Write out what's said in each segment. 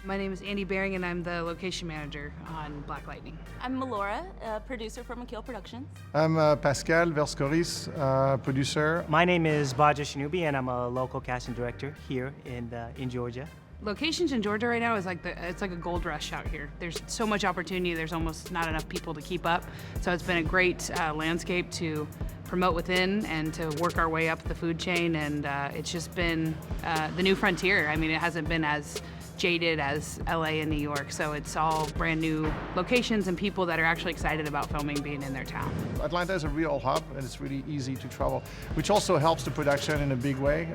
My name is Andy Baring and I'm the location manager on Black Lightning. I'm Melora, a producer from McKeel Productions. I'm Pascal Verskoris, producer. My name is Bajashanubi and I'm a local casting director here in Georgia. Locations in Georgia right now is it's like a gold rush out here. There's so much opportunity, there's almost not enough people to keep up. So it's been a great landscape to promote within and to work our way up the food chain, and it's just been the new frontier. I mean, it hasn't been as jaded as LA and New York, so it's all brand new locations and people that are actually excited about filming being in their town. Atlanta is a real hub and it's really easy to travel, which also helps the production in a big way.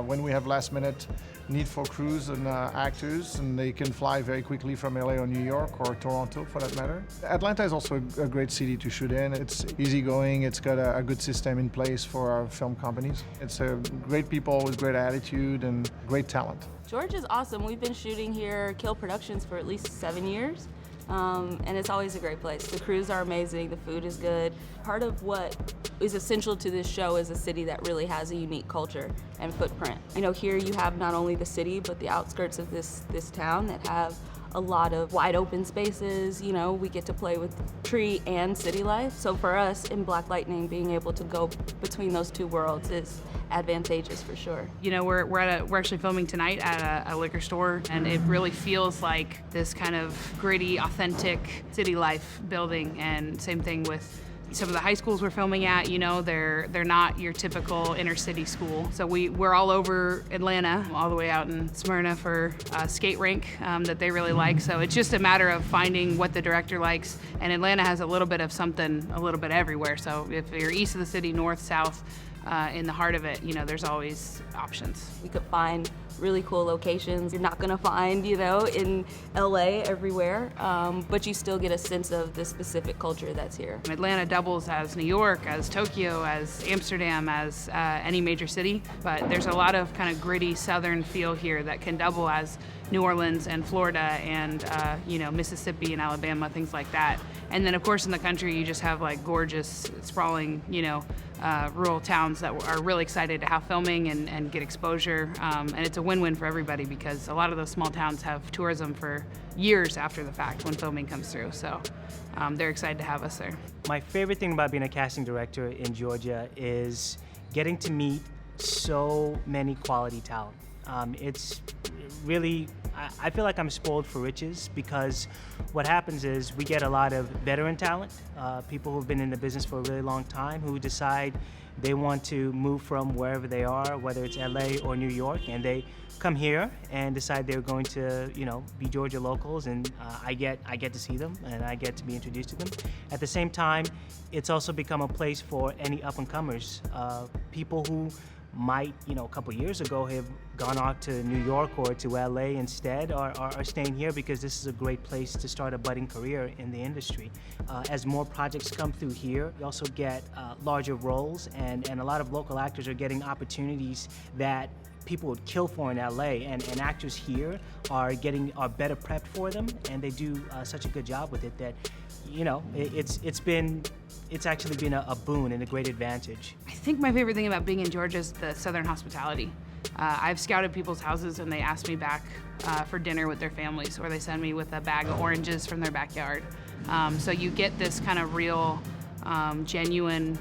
When we have last minute need for crews and actors, and they can fly very quickly from LA or New York or Toronto for that matter. Atlanta is also a great city to shoot in. It's easygoing, it's got a good system in place for our film companies. It's great people with great attitude and great talent. Georgia's awesome. We've been shooting here, Kill Productions, for at least 7 years. And it's always a great place. The crews are amazing, the food is good. Part of what is essential to this show is a city that really has a unique culture and footprint. You know, here you have not only the city, but the outskirts of this town that have a lot of wide open spaces. You know, we get to play with tree and city life. So for us in Black Lightning, being able to go between those two worlds is advantageous for sure. You know, we're actually filming tonight at a liquor store, and it really feels like this kind of gritty, authentic city life building. And same thing with some of the high schools we're filming at. You know, they're not your typical inner city school. So we're all over Atlanta, all the way out in Smyrna for a skate rink that they really like. So it's just a matter of finding what the director likes. And Atlanta has a little bit of something, a little bit everywhere. So if you're east of the city, north, south, in the heart of it, you know, there's always options. We could find really cool locations you're not gonna find, you know, in LA everywhere, but you still get a sense of the specific culture that's here. Atlanta doubles as New York, as Tokyo, as Amsterdam, as any major city, but there's a lot of kind of gritty southern feel here that can double as New Orleans and Florida and you know, Mississippi and Alabama, things like that. And then of course in the country you just have like gorgeous, sprawling, you know, rural towns that are really excited to have filming and get exposure. And it's a win-win for everybody because a lot of those small towns have tourism for years after the fact when filming comes through. So they're excited to have us there. My favorite thing about being a casting director in Georgia is getting to meet so many quality talent. It's really, I feel like I'm spoiled for riches because what happens is we get a lot of veteran talent, people who've been in the business for a really long time who decide they want to move from wherever they are, whether it's LA or New York, and they come here and decide they're going to, you know, be Georgia locals, and I get to see them and I get to be introduced to them. At the same time, it's also become a place for any up-and-comers, people who might, you know, a couple years ago have gone off to New York or to LA instead, are staying here because this is a great place to start a budding career in the industry. As more projects come through here, we also get larger roles, and a lot of local actors are getting opportunities that people would kill for in LA, and actors here are better prepped for them, and they do such a good job with it that, you know, it's actually been a boon and a great advantage. I think my favorite thing about being in Georgia is the southern hospitality. I've scouted people's houses and they ask me back for dinner with their families, or they send me with a bag of oranges from their backyard. So you get this kind of real, genuine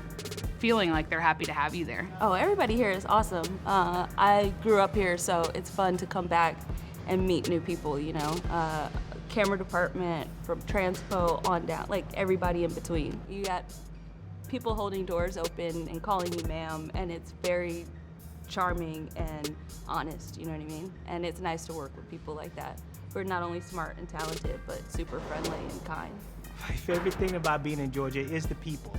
feeling like they're happy to have you there. Oh, everybody here is awesome. I grew up here, so it's fun to come back and meet new people, you know. Camera department, from transpo on down, like everybody in between. You got people holding doors open and calling you ma'am, and it's very charming and honest, you know what I mean? And it's nice to work with people like that, who are not only smart and talented, but super friendly and kind. My favorite thing about being in Georgia is the people.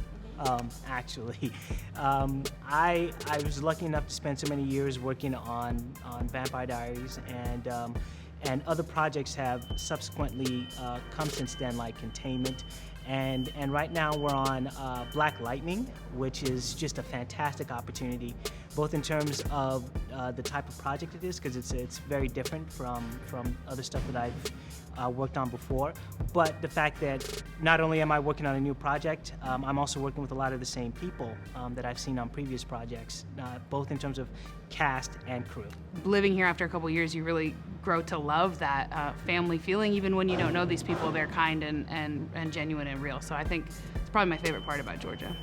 Actually, I was lucky enough to spend so many years working on Vampire Diaries, and other projects have subsequently come since then, like Containment. And right now we're on Black Lightning, which is just a fantastic opportunity, both in terms of the type of project it is, because it's very different from other stuff that I've worked on before, but the fact that not only am I working on a new project, I'm also working with a lot of the same people that I've seen on previous projects, both in terms of cast and crew. Living here after a couple years, you really grow to love that family feeling. Even when you don't know these people, they're kind and genuine and real. So I think it's probably my favorite part about Georgia.